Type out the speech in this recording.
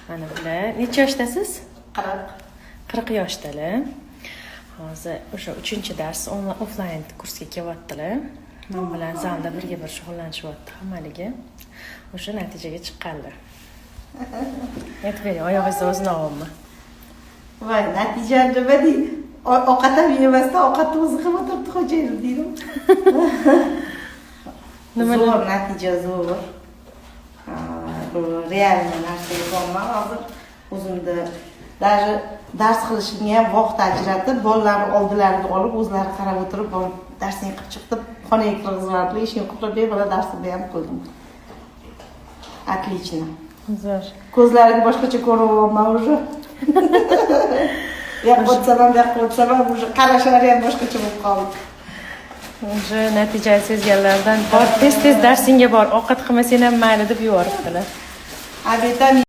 Mana bular. Necha yoshdasiz? 40 yoshdalar. Hozir o'sha 3-dars offline kursga kelyaptilar. Men bilan zalda birga bir shug'ullanishyapti hammaligi. O'sha natijaga chiqqanlar. Aytib bering, oyog'ingizni o'zini olmi? Voy, natija nima deydi? Ovqat ham yemasdan ovqatni o'zi qilib o'tiribdi xo'jayinim deydim. Zo'r natija zo'r. Bu real narsaga borman hozir o'zimda даже dars qilishimga ham vaqt ajratib, bolalarni oldilariga olib, o'zlari qarab o'tirib, darsni qilib chiqib, xonaga kirgizib, ishni qilib bemalol darsni ham qildim. Отлично. Zo'r. Ko'zlariga boshqacha ko'ryapman уже. Yo'q o'tsam ham уже qarashlari ham boshqacha bo'lib qoldi. O'sha natijani sezganlardan bor, tez darsingga bor, ovqat qilmasang ham mayli deb yuboribdilar. Обедам